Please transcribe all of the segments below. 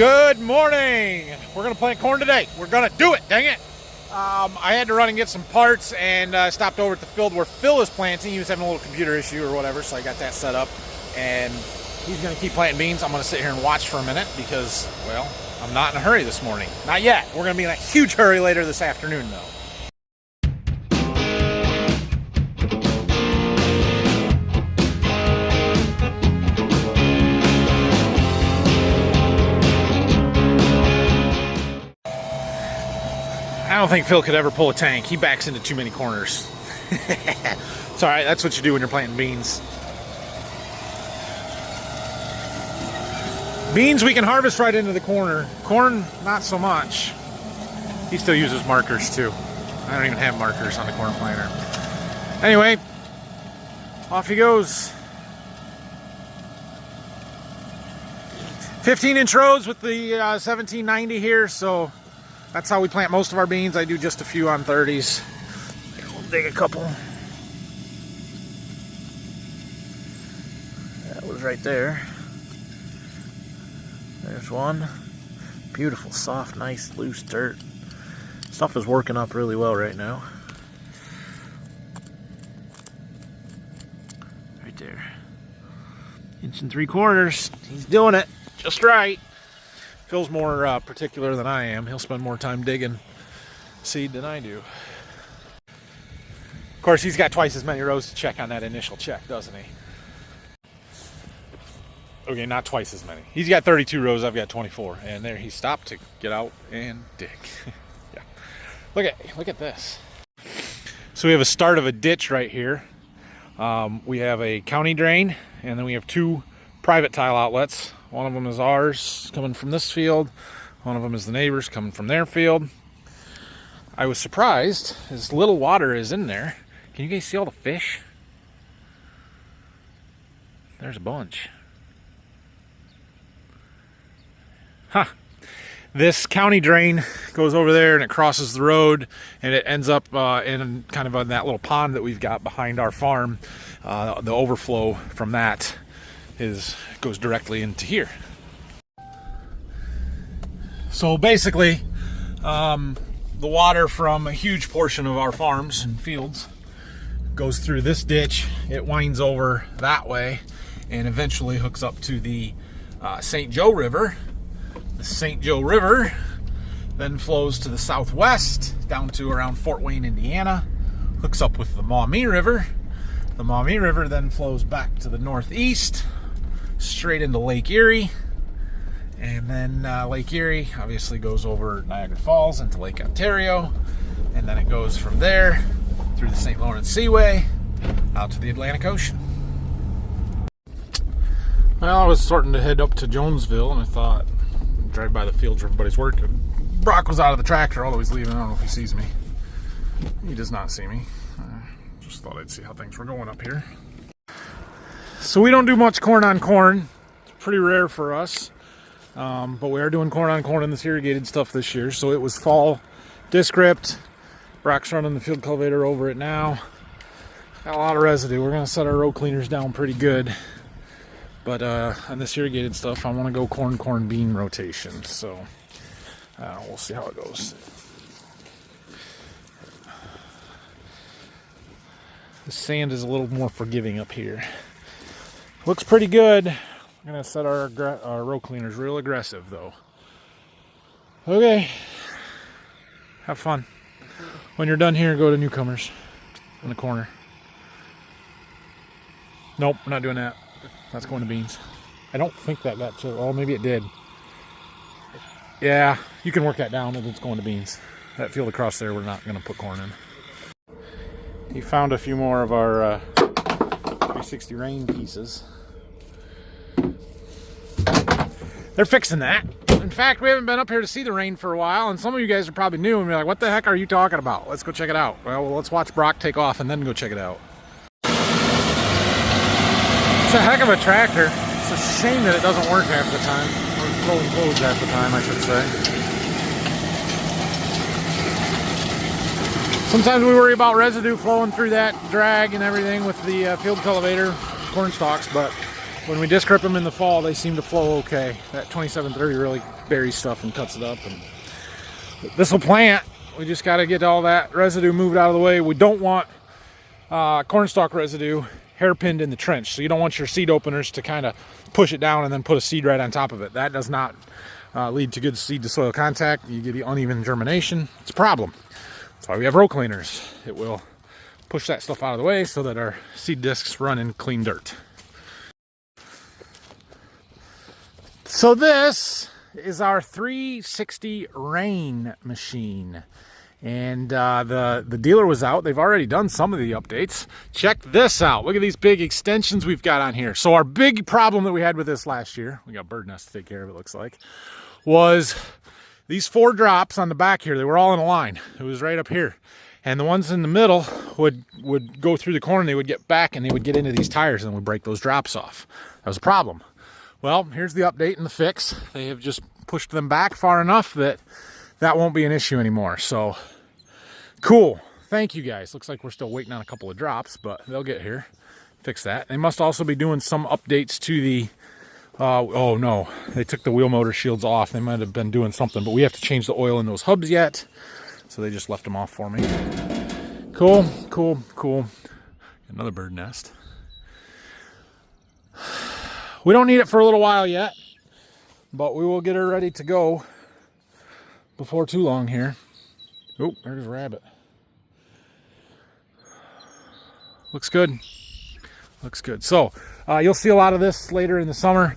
Good morning. We're gonna plant corn today. We're gonna do it, dang it. I had to run and get some parts and stopped over at the field where Phil is planting. He was having a little computer issue or whatever, so I got that set up. And he's gonna keep planting beans. I'm gonna sit here and watch for a minute because, well, I'm not in a hurry this morning. Not yet. We're gonna be in a huge hurry later this afternoon though. I don't think Phil could ever pull a tank. He backs into too many corners. It's all right. That's what you do when you're planting beans. Beans we can harvest right into the corner. Corn, not so much. He still uses markers too. I don't even have markers on the corn planter. Anyway, off he goes. 15-inch rows with the 1790 here, so that's how we plant most of our beans. I do just a few on 30s. We'll dig a couple. That was right there. There's one. Beautiful, soft, nice, loose dirt. Stuff is working up really well right now. Right there. 1 3/4. He's doing it just right. Phil's more particular than I am. He'll spend more time digging seed than I do. Of course, he's got twice as many rows to check on that initial check, doesn't he? Okay, not twice as many. He's got 32 rows, I've got 24. And there he stopped to get out and dig. Yeah. Look at this. So we have a start of a ditch right here. We have a county drain, and then we have 2 private tile outlets. One of them is ours, coming from this field. One of them is the neighbors, coming from their field. I was surprised, as little water is in there. Can you guys see all the fish? There's a bunch. Huh. This county drain goes over there and it crosses the road and it ends up in kind of that little pond that we've got behind our farm. The overflow from that goes directly into here. So basically, the water from a huge portion of our farms and fields goes through this ditch. It winds over that way and eventually hooks up to the St. Joe River. The St. Joe River then flows to the southwest down to around Fort Wayne, Indiana, hooks up with the Maumee River. The Maumee River then flows back to the northeast, straight into Lake Erie, and then Lake Erie obviously goes over Niagara Falls into Lake Ontario, and then it goes from there through the St. Lawrence Seaway out to the Atlantic Ocean. Well, I was starting to head up to Jonesville, and I thought I'd drive by the fields where everybody's working. Brock was out of the tractor, although he's leaving. I don't know if he sees me. He does not see me. Just thought I'd see how things were going up here. So we don't do much corn on corn. It's pretty rare for us. But we are doing corn on corn in this irrigated stuff this year. So it was fall disc ripped. Brock's running the field cultivator over it now. Got a lot of residue. We're going to set our row cleaners down pretty good. But on this irrigated stuff, I want to go corn bean rotation. So we'll see how it goes. The sand is a little more forgiving up here. Looks pretty good. I'm going to set our row cleaners real aggressive, though. Okay. Have fun. When you're done here, go to newcomers in the corner. Nope, we're not doing that. That's going to beans. I don't think that got chilled. Oh, maybe it did. Yeah, you can work that down and it's going to beans. That field across there, we're not going to put corn in. He found a few more of our 360 rain pieces. They're fixing that. In fact, we haven't been up here to see the rain for a while, and some of you guys are probably new and be like, what the heck are you talking about? Let's go check it out. Well, let's watch Brock take off and then go check it out. It's a heck of a tractor. It's a shame that it doesn't work half the time. Or rolling clothes half the time, I should say. Sometimes we worry about residue flowing through that drag and everything with the field cultivator corn stalks, but when we disc grip them in the fall, they seem to flow okay. That 2730 really buries stuff and cuts it up. And this will plant. We just got to get all that residue moved out of the way. We don't want cornstalk residue hairpinned in the trench. So you don't want your seed openers to kind of push it down and then put a seed right on top of it. That does not lead to good seed to soil contact. You get uneven germination. It's a problem. That's why we have row cleaners. It will push that stuff out of the way so that our seed discs run in clean dirt. So this is our 360 rain machine. And the dealer was out. They've already done some of the updates. Check this out. Look at these big extensions we've got on here. So our big problem that we had with this last year, we got bird nest to take care of, it looks like, was these 4 drops on the back here. They were all in a line. It was right up here. And the ones in the middle would go through the corner, and they would get back and they would get into these tires and would break those drops off. That was a problem. Well, here's the update and the fix. They have just pushed them back far enough that that won't be an issue anymore. So cool. Thank you guys. Looks like we're still waiting on a couple of drops, but they'll get here. Fix that. They must also be doing some updates to the oh no, they took the wheel motor shields off. They might have been doing something, but we have to change the oil in those hubs yet. So they just left them off for me. Cool, cool, cool. Another bird nest. We don't need it for a little while yet, but we will get her ready to go before too long here. Oh, there's a rabbit. Looks good. Looks good. So you'll see a lot of this later in the summer.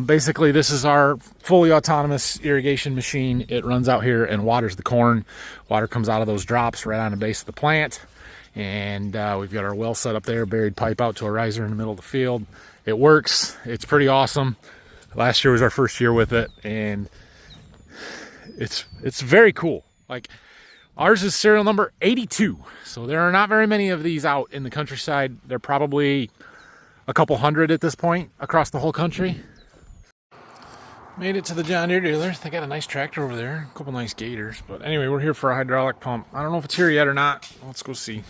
Basically, this is our fully autonomous irrigation machine. It runs out here and waters the corn. Water comes out of those drops right on the base of the plant. And we've got our well set up there, buried pipe out to a riser in the middle of the field. It works. It's pretty awesome. Last year was our first year with it, and it's very cool. Like, ours is serial number 82. So there are not very many of these out in the countryside. They're probably a couple hundred at this point across the whole country. Made it to the John Deere dealer. They got a nice tractor over there, a couple nice gators. But anyway, we're here for a hydraulic pump. I don't know if it's here yet or not. Let's go see.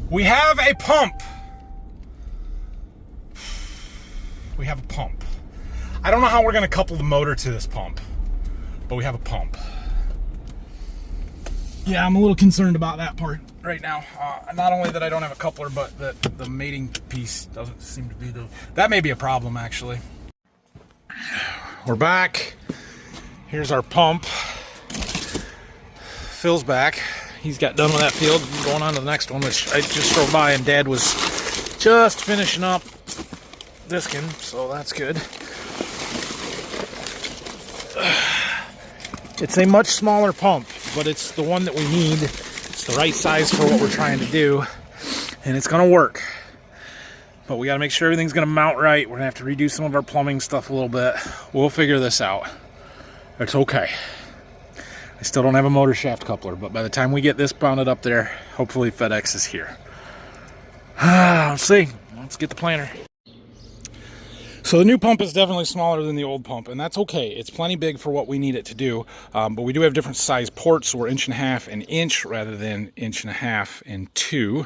We have a pump. We have a pump. I don't know how we're going to couple the motor to this pump, but we have a pump. Yeah, I'm a little concerned about that part right now. Not only that I don't have a coupler, but that the mating piece doesn't seem to be that may be a problem, actually. We're back. Here's our pump. Phil's back. He's got done with that field. Going on to the next one, which I just drove by, and Dad was just finishing up discing, so that's good. It's a much smaller pump, but it's the one that we need. It's the right size for what we're trying to do, and it's gonna work. But we gotta make sure everything's gonna mount right. We're gonna have to redo some of our plumbing stuff a little bit. We'll figure this out. It's okay. I still don't have a motor shaft coupler, but by the time we get this mounted up there, hopefully FedEx is here. Let's see. Let's get the planter. So the new pump is definitely smaller than the old pump, and that's okay. It's plenty big for what we need it to do, but we do have different size ports, so we're 1.5 and inch rather than 1.5 and 2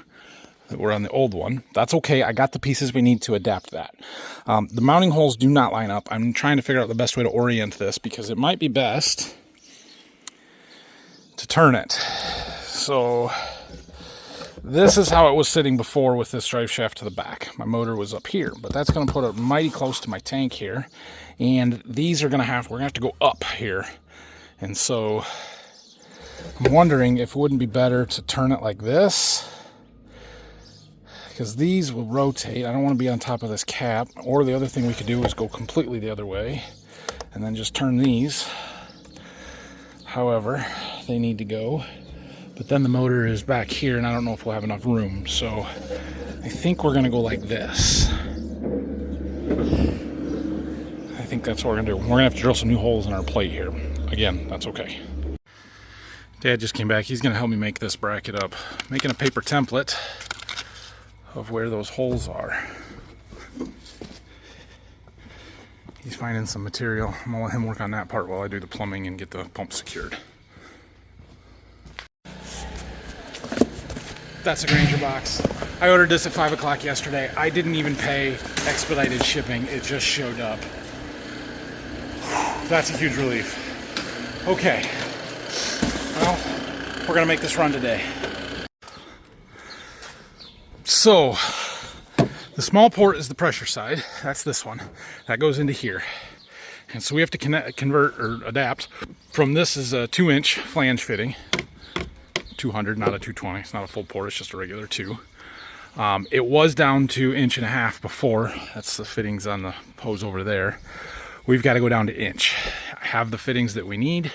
that were on the old one. That's okay. I got the pieces we need to adapt that. The mounting holes do not line up. I'm trying to figure out the best way to orient this, because it might be best to turn it. So this is how it was sitting before with this drive shaft to the back. My motor was up here, but that's going to put it mighty close to my tank here. And these are going to we're going to have to go up here. And so I'm wondering if it wouldn't be better to turn it like this, because these will rotate. I don't want to be on top of this cap. Or the other thing we could do is go completely the other way and then just turn these however they need to go. But then the motor is back here, and I don't know if we'll have enough room. So I think we're going to go like this. I think that's what we're going to do. We're going to have to drill some new holes in our plate here. Again, that's okay. Dad just came back. He's going to help me make this bracket up. Making a paper template of where those holes are. He's finding some material. I'm going to let him work on that part while I do the plumbing and get the pump secured. That's a Granger box. I ordered this at 5 o'clock yesterday. I didn't even pay expedited shipping. It just showed up. That's a huge relief. Okay. Well, we're gonna make this run today. So, the small port is the pressure side. That's this one. That goes into here. And so we have to convert or adapt from this is a 2-inch flange fitting. 200, not a 220. It's not a full port, it's just a regular 2. It was down to 1.5 inches before. That's the fittings on the hose over there. We've got to go down to inch. I have the fittings that we need.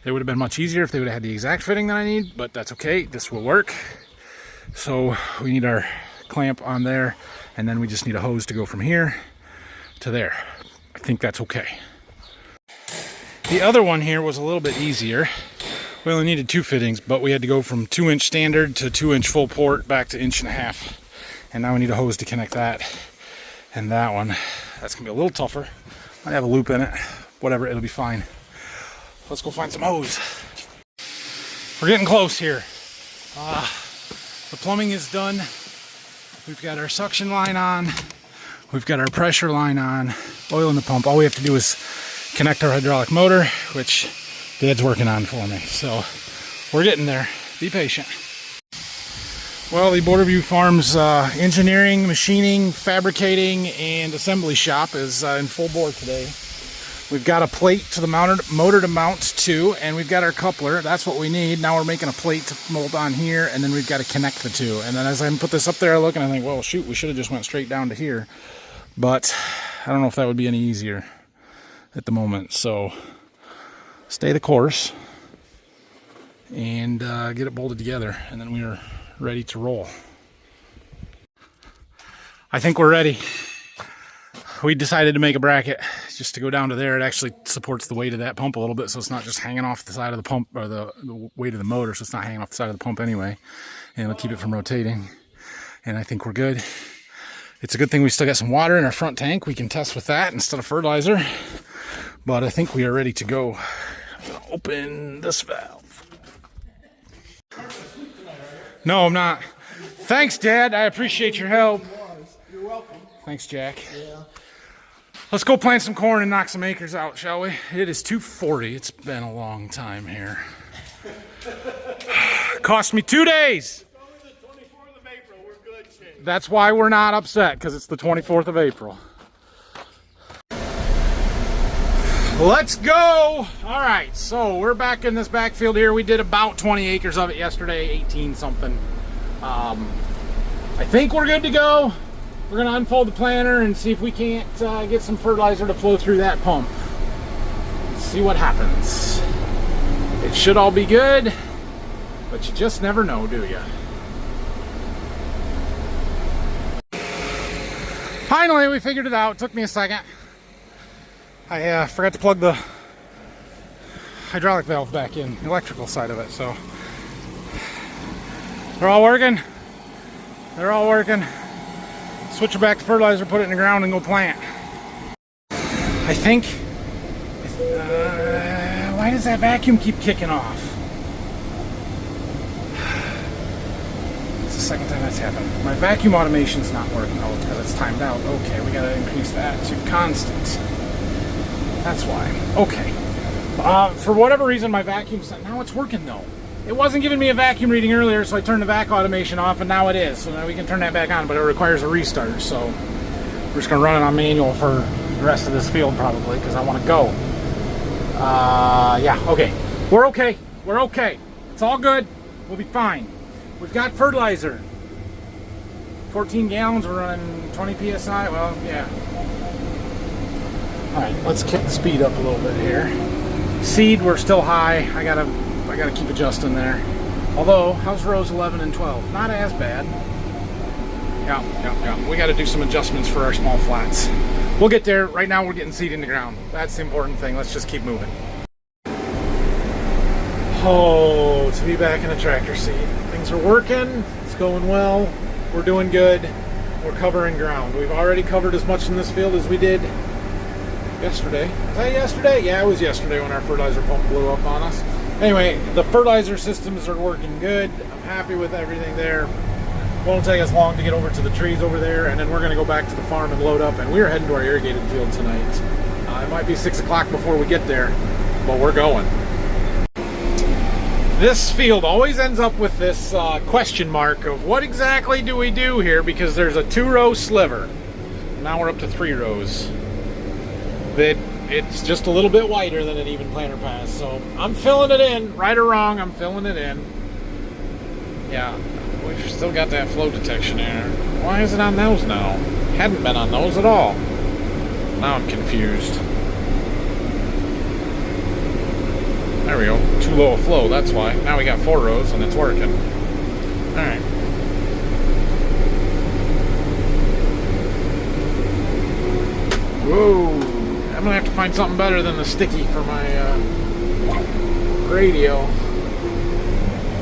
It would have been much easier if they would have had the exact fitting that I need, but that's okay. This will work. So we need our clamp on there, and then we just need a hose to go from here to there. I think that's okay. The other one here was a little bit easier. We only needed 2 fittings, but we had to go from 2-inch standard to 2-inch full port back to 1.5 inches. And now we need a hose to connect that and that one. That's gonna be a little tougher. Might have a loop in it. Whatever, it'll be fine. Let's go find some hose. We're getting close here. The plumbing is done. We've got our suction line on. We've got our pressure line on. Oil in the pump. All we have to do is connect our hydraulic motor, which Dad's working on for me. So we're getting there. Be patient. Well, the Borderview Farms engineering, machining, fabricating, and assembly shop is in full bore today. We've got a plate to the motor to mount to, and we've got our coupler. That's what we need. Now we're making a plate to mold on here, and then we've got to connect the two. And then as I put this up there, I look and I think, well, shoot, we should have just went straight down to here. But I don't know if that would be any easier at the moment. So stay the course and get it bolted together, and then we are ready to roll. I think we're ready. We decided to make a bracket just to go down to there. It actually supports the weight of that pump a little bit, so it's not just hanging off the side of the pump, or the weight of the motor, so it's not hanging off the side of the pump anyway, and it'll keep it from rotating. And I think we're good. It's a good thing we still got some water in our front tank. We can test with that instead of fertilizer, but I think we are ready to go. I'm gonna open this valve. No, I'm not. Thanks, Dad. I appreciate your help. You're welcome. Thanks, Jack. Yeah. Let's go plant some corn and knock some acres out, shall we? It is 2:40. It's been a long time here. Cost me 2 days. It's only the 24th of April. We're good, Shane. That's why we're not upset, because it's the 24th of April. Let's go. All right, so we're back in this backfield here. We did about 20 acres of it yesterday, 18 something. I think we're good to go. We're gonna unfold the planter and see if we can't get some fertilizer to flow through that pump. Let's see what happens. It should all be good, but you just never know, do you? Finally, we figured it out. It took me a second. I forgot to plug the hydraulic valve back in, the electrical side of it, so they're all working. They're all working. Switch it back to fertilizer, put it in the ground, and go plant. I think. Why does that vacuum keep kicking off? It's the second time that's happened. My vacuum automation's not working. Oh, because it's timed out. Okay, we gotta increase that to constant. That's why. Okay. For whatever reason, my vacuum's now it's working though. It wasn't giving me a vacuum reading earlier, so I turned the vac automation off, and now it is. So now we can turn that back on, but it requires a restart. So we're just gonna run it on manual for the rest of this field probably, because I want to go. Yeah. Okay. We're okay. We're okay. It's all good. We'll be fine. We've got fertilizer. 14 gallons. We're running 20 psi. Well, yeah. All right. Let's kick the speed up a little bit here. Seed, we're still high. I gotta keep adjusting there. Although, how's rows 11 and 12? Not as bad. Yeah. We got to do some adjustments for our small flats. We'll get there. Right now, we're getting seed in the ground. That's the important thing. Let's just keep moving. Oh, to be back in the tractor seat. Things are working. It's going well. We're doing good. We're covering ground. We've already covered as much in this field as we did yesterday. Was that yesterday? Yeah, it was yesterday when our fertilizer pump blew up on us. Anyway, the fertilizer systems are working good. I'm happy with everything there. Won't take us long to get over to the trees over there, and then we're going to go back to the farm and load up, and we're heading to our irrigated field tonight. It might be 6 o'clock before we get there, but we're going. This field always ends up with this question mark of what exactly do we do here, because there's a 2-row sliver. Now we're up to 3 rows. It's just a little bit wider than an even planter pass, so I'm filling it in. Right or wrong, I'm filling it in. Yeah. We've still got that flow detection there. Why is it on those now? Hadn't been on those at all. Now I'm confused. There we go. Too low a flow, that's why. Now we got 4 rows and it's working. Alright. Whoa. I'm gonna have to find something better than the sticky for my radio.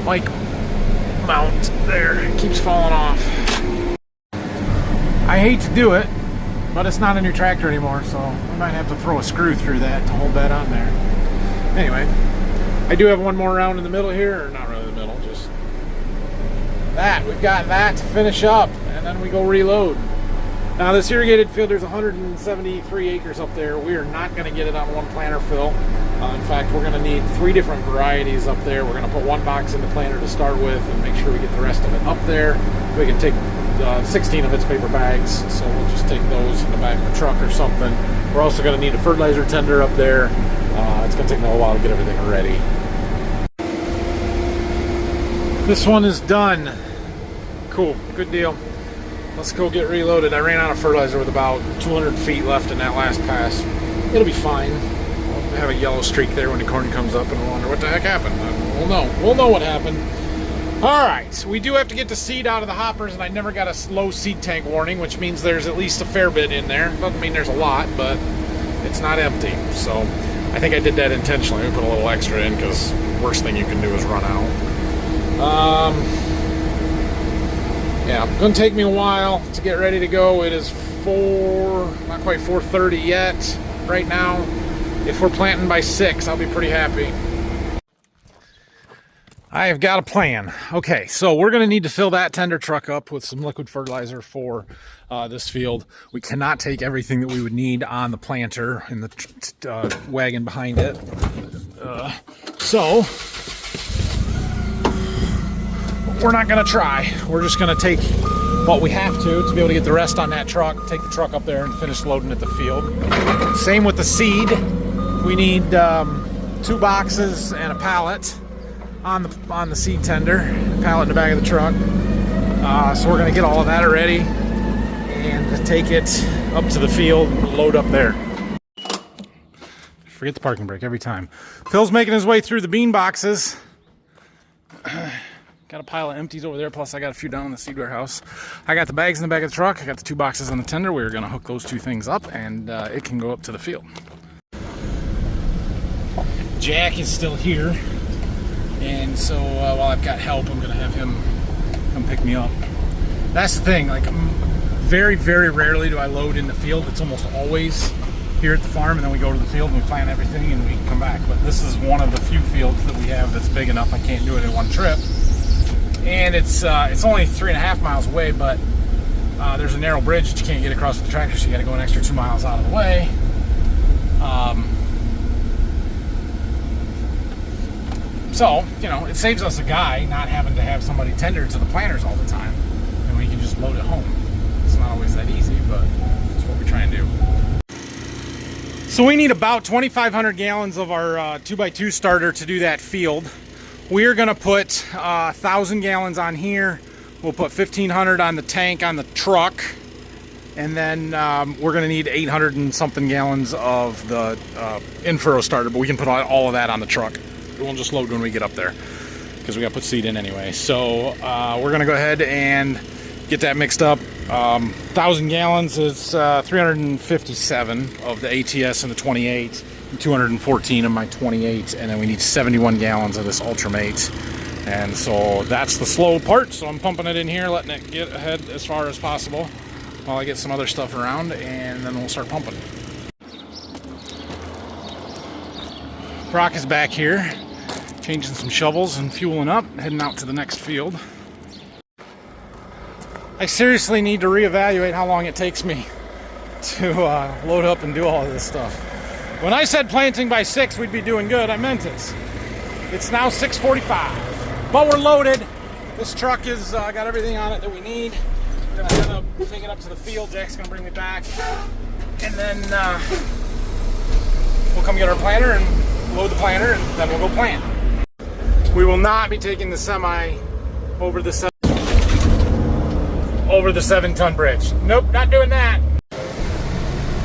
Mic mount there. It keeps falling off. I hate to do it, but it's not in your tractor anymore, so we might have to throw a screw through that to hold that on there. Anyway, I do have one more round in the middle here, or not really the middle, just that. We've got that to finish up, and then we go reload. Now this irrigated field, there's 173 acres up there. We are not going to get it on one planter fill. In fact, we're going to need 3 different varieties up there. We're going to put 1 box in the planter to start with and make sure we get the rest of it up there. We can take 16 of its paper bags, so we'll just take those in the back of the truck or something. We're also going to need a fertilizer tender up there. It's going to take me a while to get everything ready. This one is done. Cool, good deal. Let's go get reloaded. I ran out of fertilizer with about 200 feet left in that last pass. It'll be fine. We'll have a yellow streak there when the corn comes up and we'll wonder what the heck happened. We'll know. We'll know what happened. Alright, we do have to get the seed out of the hoppers, and I never got a low seed tank warning, which means there's at least a fair bit in there. Doesn't mean there's a lot, but it's not empty. So I think I did that intentionally. We put a little extra in because the worst thing you can do is run out. Yeah, it's going to take me a while to get ready to go. It is not quite 4:30 yet right now. If we're planting by 6, I'll be pretty happy. I have got a plan. Okay, so we're going to need to fill that tender truck up with some liquid fertilizer for this field. We cannot take everything that we would need on the planter in the wagon behind it. So we're not going to try. We're just going to take what we have to be able to get the rest on that truck, take the truck up there and finish loading at the field. Same with the seed. We need 2 boxes and a pallet on the seed tender, pallet in the back of the truck. So we're going to get all of that already and take it up to the field and load up there. Forget the parking brake every time. Phil's making his way through the bean boxes. Got a pile of empties over there, plus I got a few down in the seed warehouse. I got the bags in the back of the truck. I got the 2 boxes on the tender. We're going to hook those 2 things up, and it can go up to the field. Jack is still here, and so while I've got help, I'm going to have him come pick me up. That's the thing. Like, very, very rarely do I load in the field. It's almost always here at the farm, and then we go to the field and we plant everything and we come back. But this is one of the few fields that we have that's big enough I can't do it in one trip. And it's only 3.5 miles away, but there's a narrow bridge that you can't get across with the tractor, so you got to go an extra 2 miles out of the way. So, you know, it saves us a guy not having to have somebody tender to the planters all the time, and we can just load at home. It's not always that easy, but it's what we try and do. So we need about 2,500 gallons of our 2x2 starter to do that field. We're going to put 1,000 gallons on here. We'll put 1,500 on the tank on the truck. And then we're going to need 800 and something gallons of the in-furrow starter, but we can put all of that on the truck. We'll just load when we get up there because we got to put seed in anyway. So we're going to go ahead and get that mixed up. 1,000 gallons is 357 of the ATS and the 28. 214 of my 28, and then we need 71 gallons of this Ultramate. And so that's the slow part, so I'm pumping it in here, letting it get ahead as far as possible while I get some other stuff around, and then we'll start pumping. Brock is back here changing some shovels and fueling up, heading out to the next field. I seriously need to reevaluate how long it takes me to load up and do all of this stuff. When I said planting by 6 we'd be doing good, I meant it. It's now 6:45, but we're loaded. This truck is got everything on it that we need. We're gonna head up, take it up to the field. Jack's gonna bring me back, and then we'll come get our planter and load the planter, and then we'll go plant. We will not be taking the semi over the 7-ton bridge. Nope, not doing that.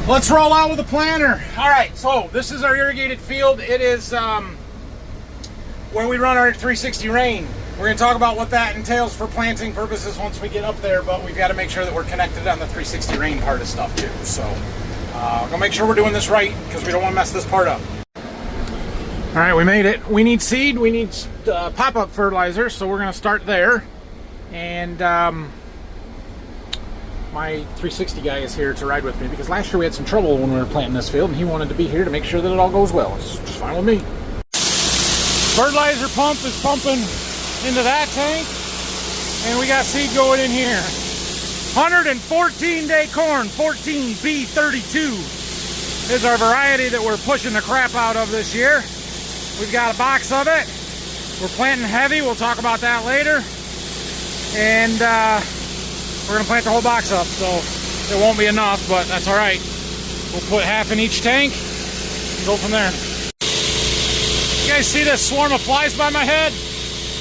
Let's roll out with the planter. All right, so this is our irrigated field. It is where we run our 360 rain. We're going to talk about what that entails for planting purposes once we get up there, but we've got to make sure that we're connected on the 360 rain part of stuff too. So we're going to make sure we're doing this right because we don't want to mess this part up. All right, we made it. We need seed. We need pop-up fertilizer, so we're going to start there. And my 360 guy is here to ride with me because last year we had some trouble when we were planting this field, and he wanted to be here to make sure that it all goes well. It's just fine with me. Fertilizer pump is pumping into that tank, and we got seed going in here. 114-day corn, 14B32 is our variety that we're pushing the crap out of this year. We've got a box of it. We're planting heavy. We'll talk about that later. And we're going to plant the whole box up, so it won't be enough, but that's all right. We'll put half in each tank and go from there. You guys see this swarm of flies by my head?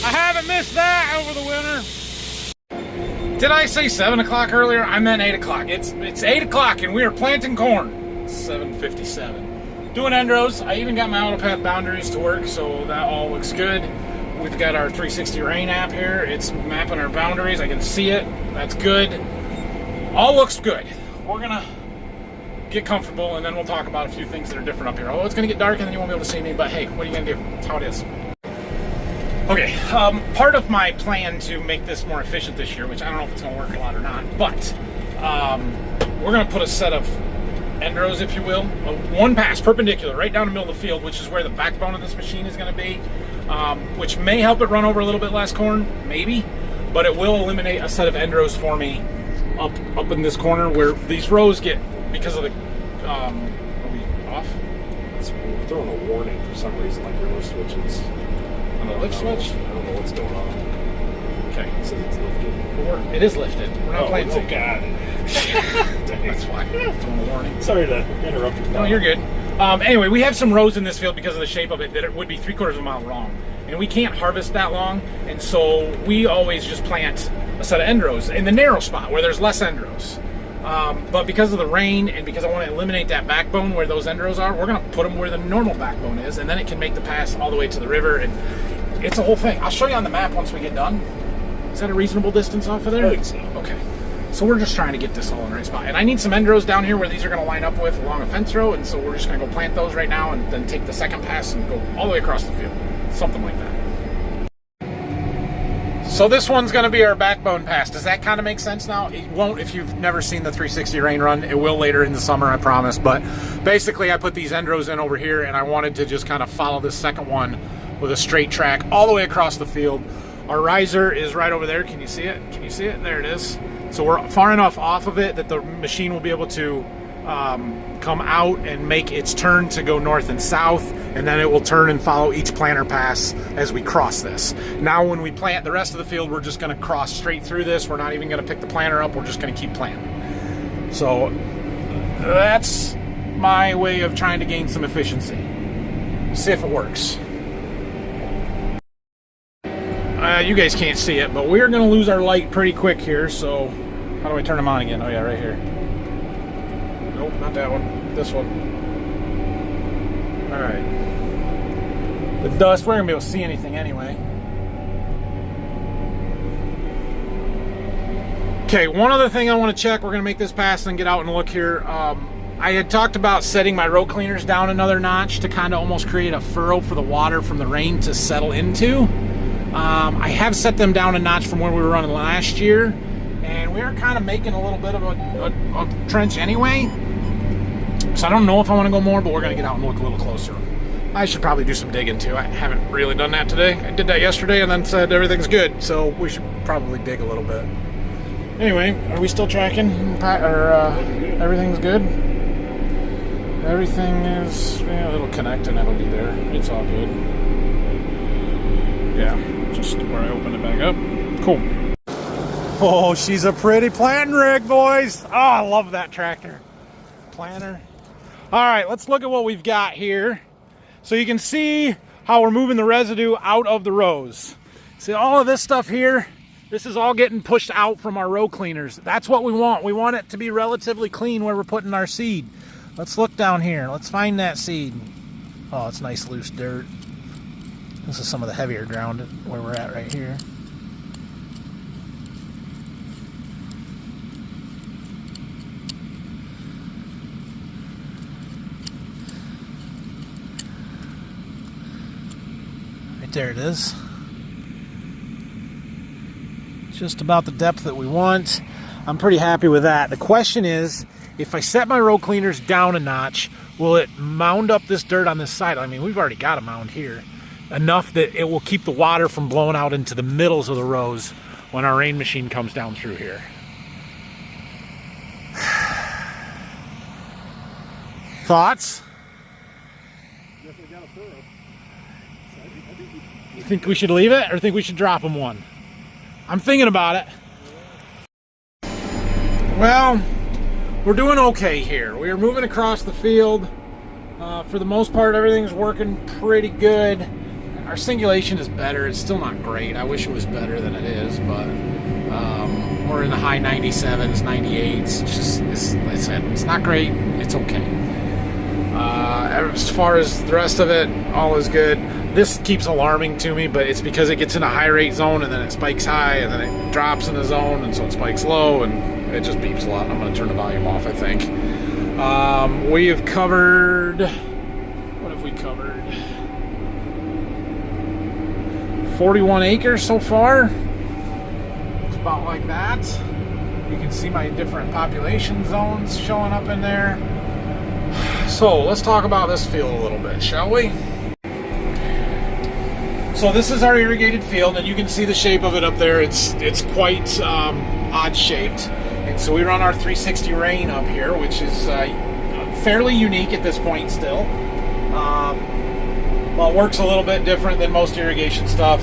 I haven't missed that over the winter. Did I say 7 o'clock earlier? I meant 8 o'clock. It's 8 o'clock and we are planting corn. It's 7:57. Doing end rows. I even got my autopath boundaries to work, so that all looks good. We've got our 360 rain app here. It's mapping our boundaries. I can see it. That's good. All looks good. We're gonna get comfortable and then we'll talk about a few things that are different up here. Oh, it's gonna get dark and then you won't be able to see me, but hey, what are you gonna do? That's how it is. Okay, part of my plan to make this more efficient this year, which I don't know if it's gonna work a lot or not, but we're gonna put a set of end rows, if you will, one pass perpendicular right down the middle of the field, which is where the backbone of this machine is gonna be, which may help it run over a little bit less corn, maybe, but it will eliminate a set of end rows for me up in this corner where these rows get, because of the, are we off? We're throwing a warning for some reason, like your lift switches. On the lift switch? I don't know what's going on. Okay. It says it's lifted. It is lifted. We're not playing. Oh, God. That's why. Throwing a warning. Sorry to interrupt you. No, you're good. Anyway, we have some rows in this field because of the shape of it that it would be 3/4 of a mile long. And we can't harvest that long, and so we always just plant a set of end rows in the narrow spot where there's less end rows. But because of the rain and because I want to eliminate that backbone where those end rows are, we're going to put them where the normal backbone is, and then it can make the pass all the way to the river, and it's a whole thing. I'll show you on the map once we get done. Is that a reasonable distance off of there? I think so. Okay. So we're just trying to get this all in the right spot. And I need some end rows down here where these are going to line up with along a fence row, and so we're just going to go plant those right now and then take the second pass and go all the way across the field. Something like that. So this one's going to be our backbone pass. Does that kind of make sense now? It won't if you've never seen the 360 rain run. It will later in the summer, I promise. But basically, I put these end rows in over here, and I wanted to just kind of follow this second one with a straight track all the way across the field. Our riser is right over there. Can you see it? Can you see it? There it is. So we're far enough off of it that the machine will be able to come out and make its turn to go north and south, and then it will turn and follow each planter pass as we cross this. Now when we plant the rest of the field, we're just going to cross straight through this. We're not even going to pick the planter up. We're just going to keep planting. So that's my way of trying to gain some efficiency. See if it works. You guys can't see it, but we're going to lose our light pretty quick here, so how do I turn them on again? Oh yeah, right here. Nope, not that one. This one. Alright. The dust, we're going to be able to see anything anyway. Okay, one other thing I want to check. We're going to make this pass and get out and look here. I had talked about setting my row cleaners down another notch to kind of almost create a furrow for the water from the rain to settle into. I have set them down a notch from where we were running last year, and we are kind of making a little bit of a trench anyway. So I don't know if I want to go more, but we're going to get out and look a little closer. I should probably do some digging too. I haven't really done that today. I did that yesterday and then said everything's good, so we should probably dig a little bit. Anyway, are we still tracking? Or everything's good? Everything is, yeah, it'll connect and it'll be there. It's all good. Yeah, just where I open it back up. Cool. Oh, she's a pretty planting rig, boys. Oh, I love that tractor. Planter. All right, let's look at what we've got here. So you can see how we're moving the residue out of the rows. See all of this stuff here? This is all getting pushed out from our row cleaners. That's what we want. We want it to be relatively clean where we're putting our seed. Let's look down here. Let's find that seed. Oh, it's nice loose dirt. This is some of the heavier ground where we're at right here. Right there it is. Just about the depth that we want. I'm pretty happy with that. The question is, if I set my row cleaners down a notch, will it mound up this dirt on this side? I mean, we've already got a mound here. Enough that it will keep the water from blowing out into the middles of the rows when our rain machine comes down through here. Thoughts? Definitely got a furrow. So I think You think we should leave it or think we should drop them one? I'm thinking about it. Well, we're doing okay here. We are moving across the field. For the most part, everything's working pretty good. Our singulation is better. It's still not great. I wish it was better than it is, but we're in the high 97s, 98s. It's not great. It's okay. As far as the rest of it, all is good. This keeps alarming to me, but it's because it gets in a high rate zone and then it spikes high and then it drops in the zone and so it spikes low and it just beeps a lot. I'm going to turn the volume off, I think. We have covered, what have we covered? 41 acres so far. It's about like that. You can see my different population zones showing up in there. So let's talk about this field a little bit, shall we? So this is our irrigated field, and you can see the shape of it up there. It's quite odd shaped. And so we run our 360 rain up here, which is fairly unique at this point still. Well, it works a little bit different than most irrigation stuff.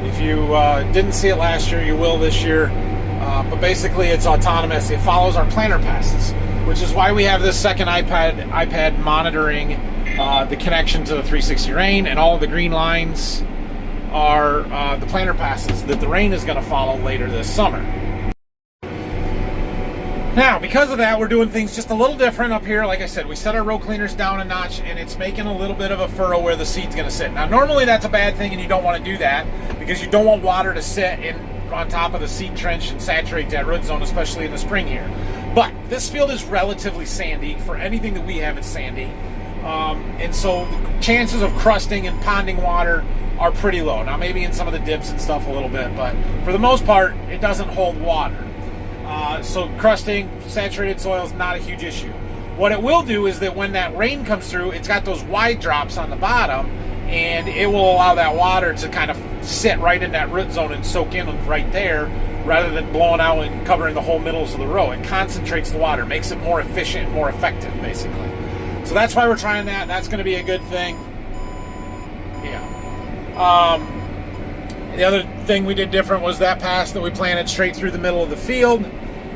If you didn't see it last year, you will this year. But basically it's autonomous. It follows our planter passes, which is why we have this second iPad monitoring the connection to the 360 rain, and all of the green lines are the planter passes that the rain is going to follow later this summer. Now, because of that, we're doing things just a little different up here. Like I said, we set our row cleaners down a notch, and it's making a little bit of a furrow where the seed's going to sit. Now, normally that's a bad thing, and you don't want to do that because you don't want water to sit on top of the seed trench and saturate that root zone, especially in the spring here. But this field is relatively sandy. For anything that we have, it's sandy. And so the chances of crusting and ponding water are pretty low. Now, maybe in some of the dips and stuff a little bit, but for the most part, it doesn't hold water. So crusting, saturated soil is not a huge issue. What it will do is that when that rain comes through, it's got those wide drops on the bottom, and it will allow that water to kind of sit right in that root zone and soak in right there, rather than blowing out and covering the whole middles of the row. It concentrates the water, makes it more efficient, more effective, basically. So that's why we're trying that. That's going to be a good thing. Yeah. The other thing we did different was that pass that we planted straight through the middle of the field,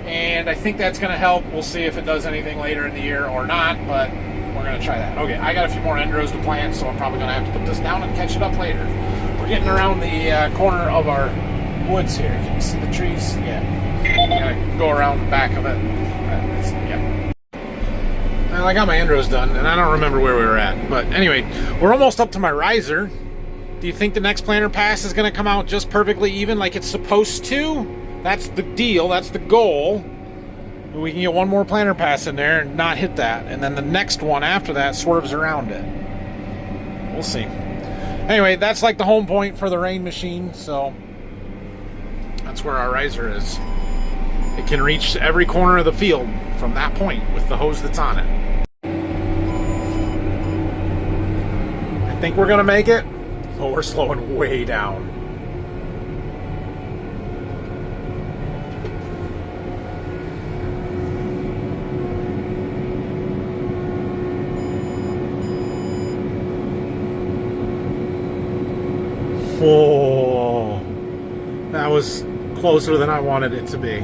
and I think that's going to help. We'll see if it does anything later in the year or not, but we're going to try that. Okay, I got a few more end rows to plant, so I'm probably going to have to put this down and catch it up later. We're getting around the corner of our woods here. Can you see the trees? Yeah. Gotta go around the back of it. Yeah. Well, I got my end rows done, and I don't remember where we were at. But anyway, we're almost up to my riser. Do you think the next planter pass is going to come out just perfectly even like it's supposed to? That's the deal. That's the goal. We can get one more planter pass in there and not hit that. And then the next one after that swerves around it. We'll see. Anyway, that's like the home point for the rain machine. So that's where our riser is. It can reach every corner of the field from that point with the hose that's on it. I think we're going to make it. But we're slowing way down. Oh, that was closer than I wanted it to be.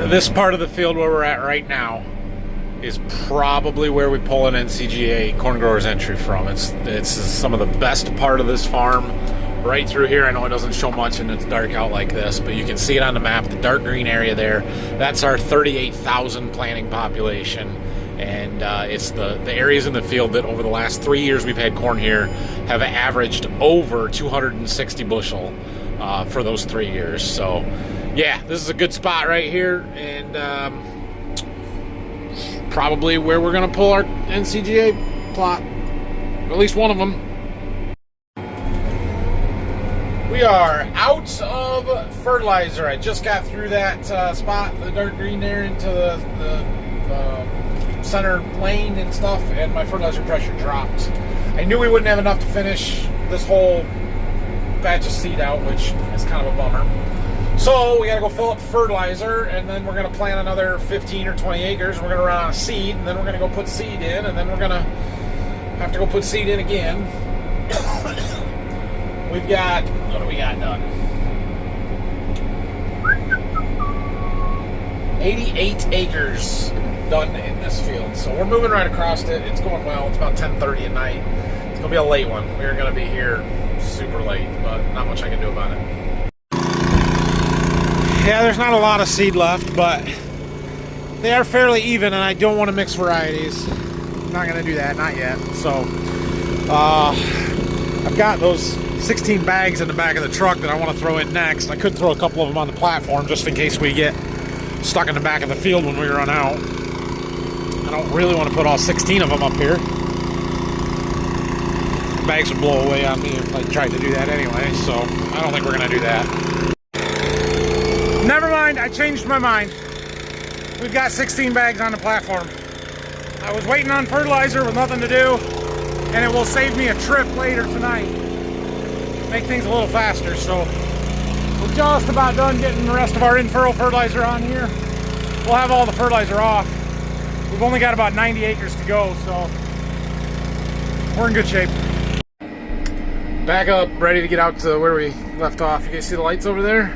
This part of the field where we're at right now is probably where we pull an NCGA corn grower's entry from. It's some of the best part of this farm right through here. I know it doesn't show much and it's dark out like this, but you can see it on the map, the dark green area there. That's our 38,000 planting population. And it's the areas in the field that over the last 3 years we've had corn here have averaged over 260 bushel for those 3 years. So yeah, this is a good spot right here, and probably where we're going to pull our NCGA plot, or at least one of them. We are out of fertilizer. I just got through that spot, the dark green there, into the center lane and stuff, and my fertilizer pressure dropped. I knew we wouldn't have enough to finish this whole batch of seed out, which is kind of a bummer. So we got to go fill up fertilizer, and then we're going to plant another 15 or 20 acres. We're going to run out of seed, and then we're going to go put seed in, and then we're going to have to go put seed in again. We've got, what do we got done? 88 acres done in this field. So we're moving right across it. It's going well. It's about 10:30 at night. It's going to be a late one. We're going to be here super late, but not much I can do about it. Yeah, there's not a lot of seed left, but they are fairly even, and I don't want to mix varieties. I'm not going to do that, not yet. So I've got those 16 bags in the back of the truck that I want to throw in next. I could throw a couple of them on the platform just in case we get stuck in the back of the field when we run out. I don't really want to put all 16 of them up here. The bags would blow away on me if I tried to do that anyway, so I don't think we're going to do that. Never mind, I changed my mind. We've got 16 bags on the platform. I was waiting on fertilizer with nothing to do, and it will save me a trip later tonight. Make things a little faster, so we're just about done getting the rest of our in-furrow fertilizer on here. We'll have all the fertilizer off. We've only got about 90 acres to go, so we're in good shape. Back up, ready to get out to where we left off. You guys see the lights over there?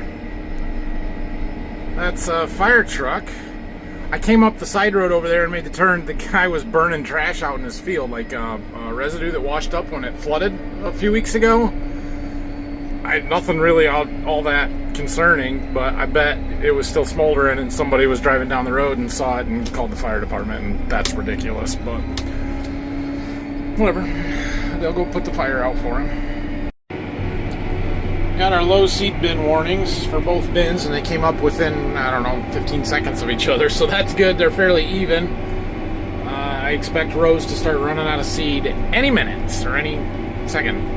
That's a fire truck. I came up the side road over there and made the turn. The guy was burning trash out in his field, like residue that washed up when it flooded a few weeks ago. Nothing really all that concerning, but I bet it was still smoldering and somebody was driving down the road and saw it and called the fire department, and that's ridiculous, but whatever. They'll go put the fire out for him. Got our low seed bin warnings for both bins, and they came up within, I don't know, 15 seconds of each other, so that's good. They're fairly even. I expect rows to start running out of seed any minute or any second.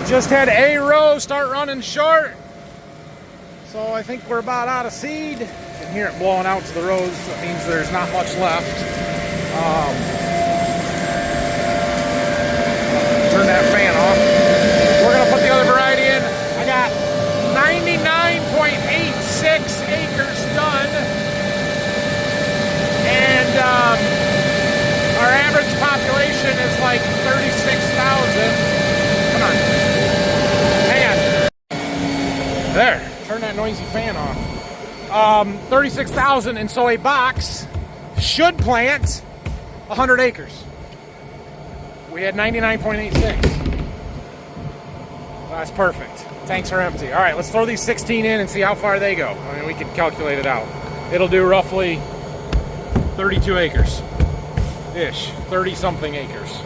Just had a row start running short, so I think we're about out of seed. You can hear it blowing out to the rows. That means there's not much left. Turn that fan off. We're gonna put the other variety in. I got 99.86 acres done, and our average population is like 36,000. Come on. There, turn that noisy fan off. 36,000, and so a box should plant 100 acres. We had 99.86. That's perfect. Tanks are empty. All right, let's throw these 16 in and see how far they go. I mean, we can calculate it out. It'll do roughly 32 acres-ish, 30-something acres.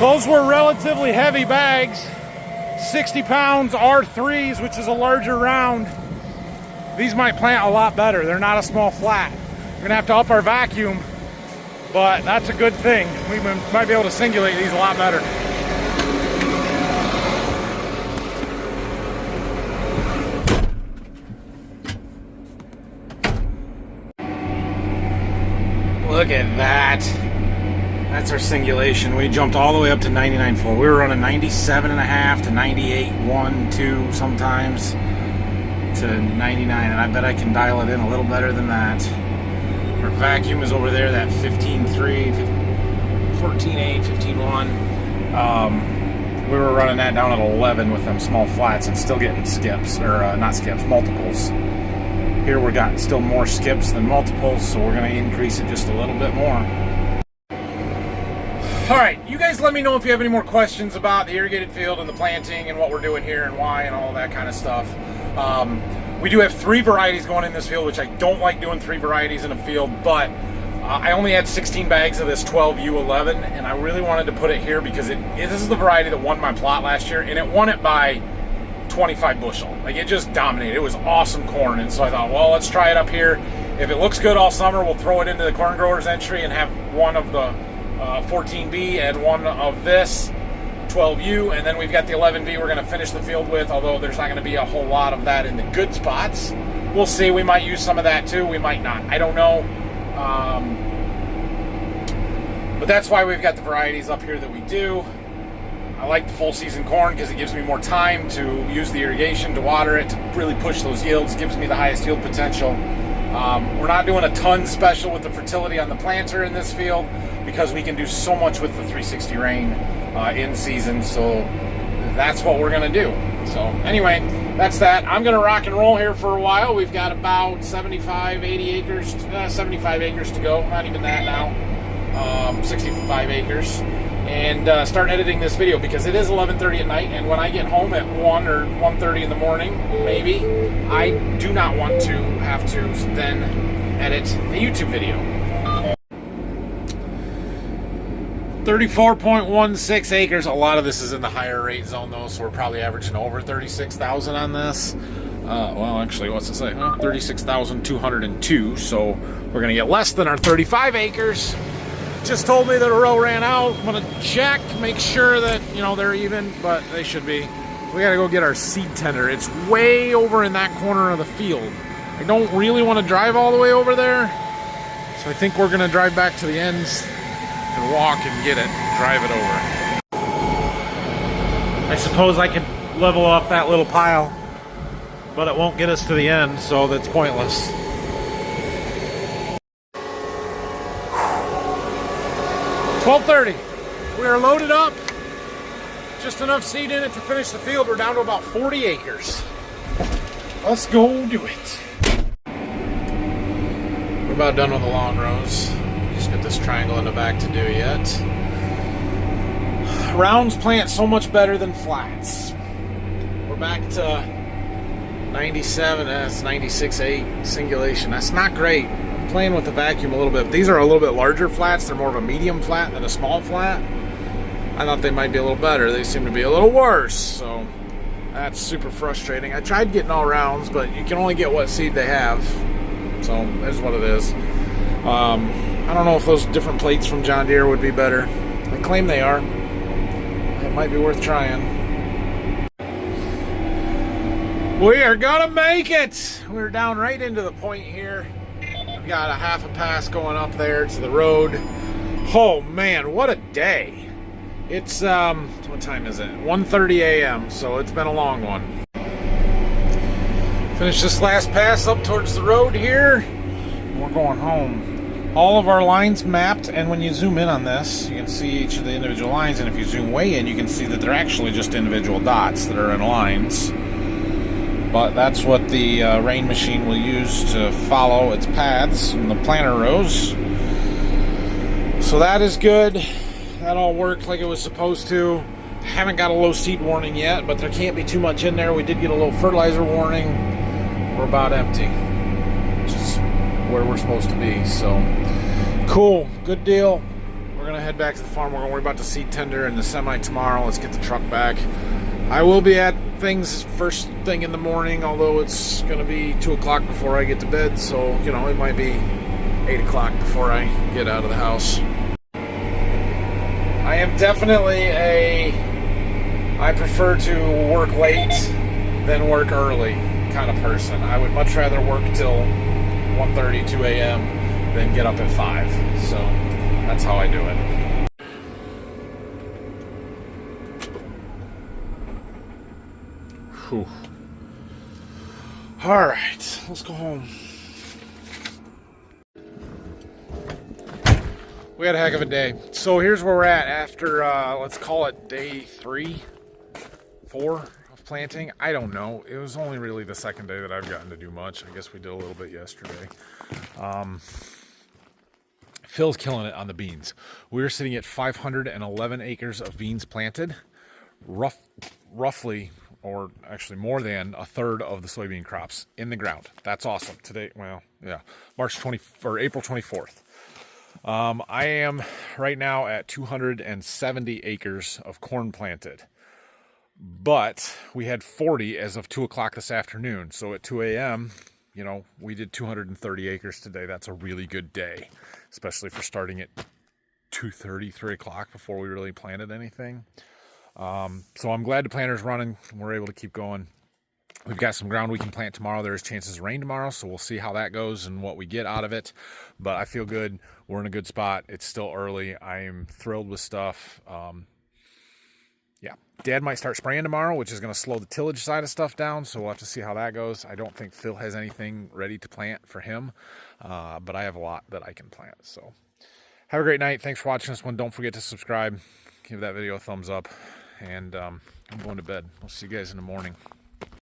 Those were relatively heavy bags, 60 pounds R3s, which is a larger round. These might plant a lot better. They're not a small flat. We're gonna have to up our vacuum, but that's a good thing. We might be able to singulate these a lot better. Look at that. That's our singulation. We jumped all the way up to 99.4. We were running 97.5 to 98.1, 2 sometimes to 99, and I bet I can dial it in a little better than that. Our vacuum is over there, that 15.3, 14.8, 15.1. We were running that down at 11 with them small flats and still getting skips, or not skips, multiples. Here we're got still more skips than multiples, so we're going to increase it just a little bit more. All right, you guys let me know if you have any more questions about the irrigated field and the planting and what we're doing here and why and all that kind of stuff. We do have 3 varieties going in this field, which I don't like doing 3 varieties in a field, but I only had 16 bags of this 12U11, and I really wanted to put it here because this is the variety that won my plot last year, and it won it by 25 bushel. Like, it just dominated. It was awesome corn, and so I thought, well, let's try it up here. If it looks good all summer, we'll throw it into the corn growers entry and have one of the 14B and one of this 12U, and then we've got the 11V we're going to finish the field with, although there's not going to be a whole lot of that in the good spots. We'll see. We might use some of that too. We might not. I don't know. But that's why we've got the varieties up here that we do. I like the full season corn because it gives me more time to use the irrigation to water it, to really push those yields, gives me the highest yield potential. We're not doing a ton special with the fertility on the planter in this field because we can do so much with the 360 rain in season, so that's what we're going to do. So anyway, that's that. I'm going to rock and roll here for a while. We've got about 75 acres to go, not even that now, 65 acres, and start editing this video because it is 11:30 at night, and when I get home at 1 or 1:30 in the morning, maybe, I do not want to have to then edit the YouTube video. 34.16 acres. A lot of this is in the higher rate zone though, so we're probably averaging over 36,000 on this. Well, actually, what's it say? 36,202, so we're gonna get less than our 35 acres. Just told me that a row ran out. I'm gonna check, make sure that, you know, they're even, but they should be. We gotta go get our seed tender. It's way over in that corner of the field. I don't really want to drive all the way over there, so I think we're gonna drive back to the ends and walk and get it, drive it over. I suppose I could level off that little pile, but it won't get us to the end, so that's pointless. $12:30. We are loaded up. Just enough seed in it to finish the field. We're down to about 40 acres. Let's go do it. We're about done with the long rows. Just got this triangle in the back to do yet. Rounds plant so much better than flats. We're back to 97, that's 96.8 singulation. That's not great. I'm playing with the vacuum a little bit. These are a little bit larger flats. They're more of a medium flat than a small flat. I thought they might be a little better. They seem to be a little worse, so that's super frustrating. I tried getting all rounds, but you can only get what seed they have. So that's what it is. I don't know if those different plates from John Deere would be better. They claim they are. It might be worth trying. We are gonna make it! We're down right into the point here. We've got a half a pass going up there to the road. Oh man, what a day. It's, what time is it? 1:30 a.m., so it's been a long one. Finish this last pass up towards the road here. We're going home. All of our lines mapped, and when you zoom in on this, you can see each of the individual lines, and if you zoom way in, you can see that they're actually just individual dots that are in lines. But that's what the rain machine will use to follow its paths in the planter rows. So that is good. That all worked like it was supposed to. Haven't got a low seed warning yet, but there can't be too much in there. We did get a low fertilizer warning. We're about empty, which is where we're supposed to be. So cool, good deal. We're gonna head back to the farm. We're going to worry about the seed tender and the semi tomorrow. Let's get the truck back. I will be at things first thing in the morning, although it's going to be 2 o'clock before I get to bed. So, you know, it might be 8 o'clock before I get out of the house. I am definitely I prefer to work late than work early kind of person. I would much rather work till 1:30, 2 a.m. than get up at 5. So that's how I do it. Whew. All right, let's go home. We had a heck of a day. So here's where we're at after, let's call it day 3, 4 of planting. I don't know. It was only really the second day that I've gotten to do much. I guess we did a little bit yesterday. Phil's killing it on the beans. We're sitting at 511 acres of beans planted. Roughly, or actually more than a third of the soybean crops in the ground. That's awesome. Today, well, yeah, April 24th. I am right now at 270 acres of corn planted, but we had 40 as of 2 o'clock this afternoon. So at 2 a.m., you know, we did 230 acres today. That's a really good day, especially for starting at 2:30, 3 o'clock before we really planted anything. So I'm glad the planter's running. We're able to keep going. We've got some ground we can plant tomorrow. There's chances of rain tomorrow, so we'll see how that goes and what we get out of it. But I feel good. We're in a good spot. It's still early. I'm thrilled with stuff. Yeah, Dad might start spraying tomorrow, which is going to slow the tillage side of stuff down, so we'll have to see how that goes. I don't think Phil has anything ready to plant for him, but I have a lot that I can plant. So have a great night. Thanks for watching this one. Don't forget to subscribe. Give that video a thumbs up, and I'm going to bed. We'll see you guys in the morning.